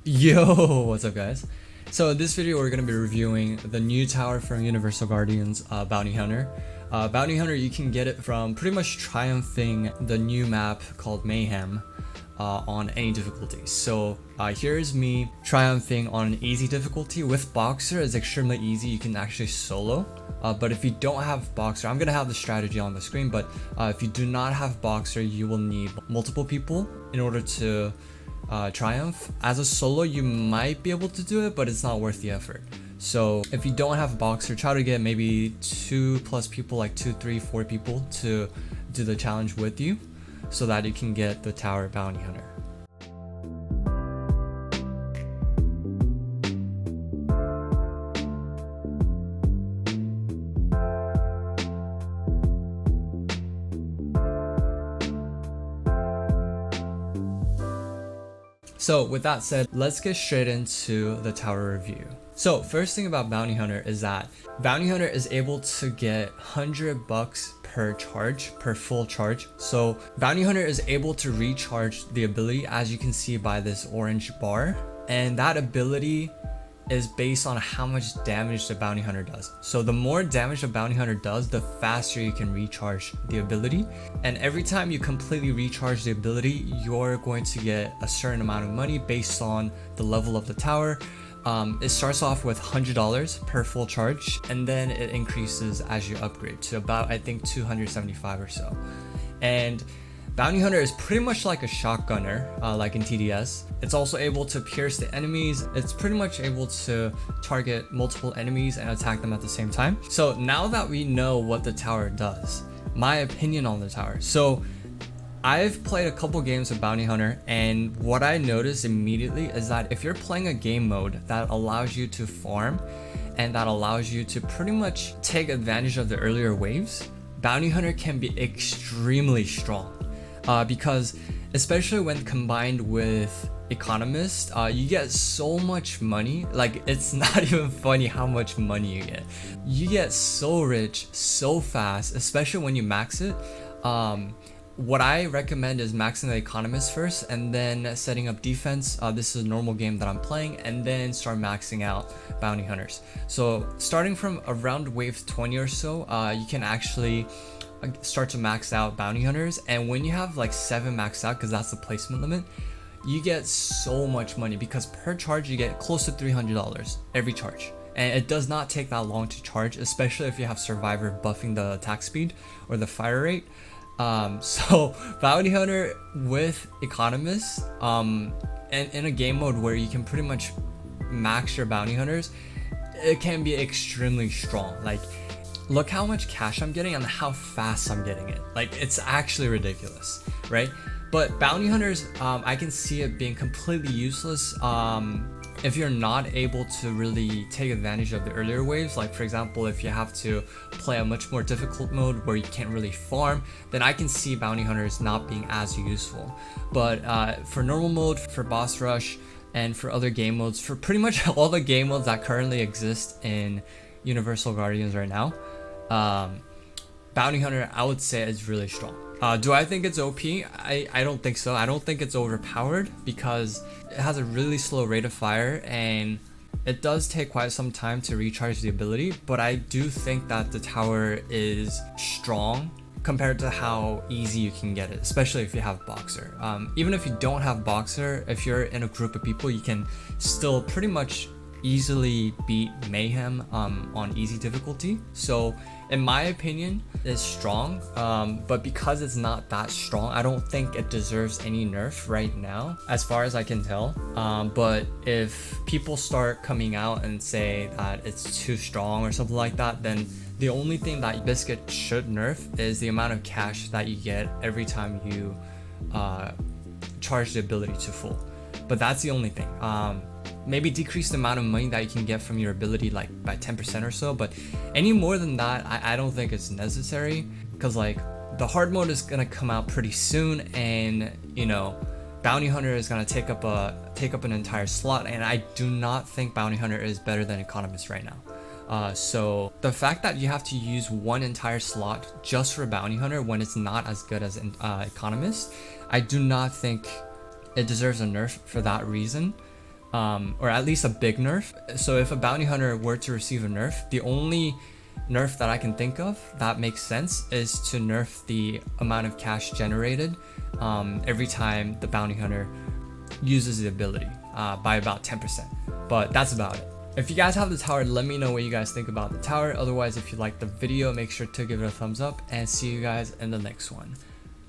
Yo, what's up guys? So in this video we're going to be reviewing the new tower from Universal Guardians, Bounty Hunter. Bounty Hunter, you can get it from pretty much triumphing the new map called Mayhem on any difficulty. So here's me triumphing on an easy difficulty. With Boxer, it's extremely easy, you can actually solo. But if you don't have Boxer, I'm going to have the strategy on the screen, but if you do not have Boxer, you will need multiple people in order to triumph. As a solo, you might be able to do it, but it's not worth the effort. So if you don't have Boxer, try to get maybe 2+ people, like 2, 3, 4 people to do the challenge with you so that you can get the tower Bounty Hunter. So with that said, let's get straight into the tower review. So first thing about Bounty Hunter is that Bounty Hunter is able to get $100 per charge, per full charge. So Bounty Hunter is able to recharge the ability, as you can see by this orange bar, and that ability is based on how much damage the Bounty Hunter does. So the more damage the Bounty Hunter does, the faster you can recharge the ability. And every time you completely recharge the ability, you're going to get a certain amount of money based on the level of the tower. It starts off with $100 per full charge, and then it increases as you upgrade to about, I think, 275 or so. And Bounty Hunter is pretty much like a shotgunner, like in TDS. It's also able to pierce the enemies. It's pretty much able to target multiple enemies and attack them at the same time. So now that we know what the tower does, my opinion on the tower. So I've played a couple games of Bounty Hunter, and what I noticed immediately is that if you're playing a game mode that allows you to farm and that allows you to pretty much take advantage of the earlier waves, Bounty Hunter can be extremely strong. Because especially when combined with Economist, you get so much money. Like, it's not even funny how much money you get. You get so rich so fast, especially when you max it. What I recommend is maxing the Economist first and then setting up defense. This is a normal game that I'm playing, and then start maxing out Bounty Hunters. So starting from around wave 20 or so, you can actually start to max out Bounty Hunters, and when you have like 7 maxed out, because that's the placement limit, you get so much money, because per charge you get close to $300 every charge, and it does not take that long to charge, especially if you have Survivor buffing the attack speed or the fire rate. So Bounty Hunter with Economist, and in a game mode where you can pretty much max your Bounty Hunters, it can be extremely strong. Like, look how much cash I'm getting and how fast I'm getting it. Like, it's actually ridiculous, right? But Bounty Hunters, I can see it being completely useless if you're not able to really take advantage of the earlier waves. Like, for example, if you have to play a much more difficult mode where you can't really farm, then I can see Bounty Hunters not being as useful. But for normal mode, for boss rush, and for other game modes, for pretty much all the game modes that currently exist in Universal Guardians right now, Bounty Hunter, I would say, is really strong. Do I think it's OP? I don't think so. I don't think it's overpowered, because it has a really slow rate of fire and it does take quite some time to recharge the ability, but I do think that the tower is strong compared to how easy you can get it, especially if you have Boxer. Even if you don't have Boxer, if you're in a group of people, you can still pretty much easily beat Mayhem on easy difficulty. So in my opinion, it's strong, but because it's not that strong, I don't think it deserves any nerf right now, as far as I can tell. But if people start coming out and say that it's too strong or something like that, then the only thing that Biscuit should nerf is the amount of cash that you get every time you charge the ability to full. But that's the only thing. Maybe decrease the amount of money that you can get from your ability, like by 10% or so, but any more than that, I don't think it's necessary, because like the hard mode is gonna come out pretty soon, and you know, Bounty Hunter is gonna take up an entire slot, and I do not think Bounty Hunter is better than Economist right now. So the fact that you have to use one entire slot just for Bounty Hunter when it's not as good as Economist, I do not think it deserves a nerf for that reason. or at least a big nerf. So if a bounty hunter were to receive a nerf, the only nerf that I can think of that makes sense is to nerf the amount of cash generated every time the bounty hunter uses the ability by about 10%. But that's about it. If you guys have the tower, let me know what you guys think about the tower. Otherwise, if you like the video, make sure to give it a thumbs up, and see you guys in the next one.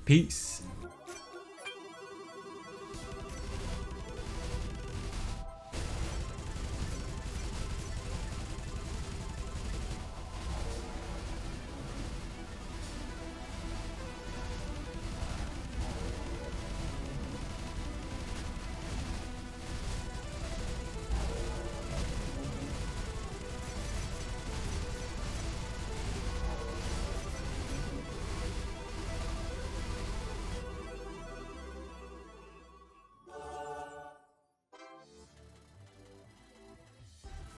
Peace.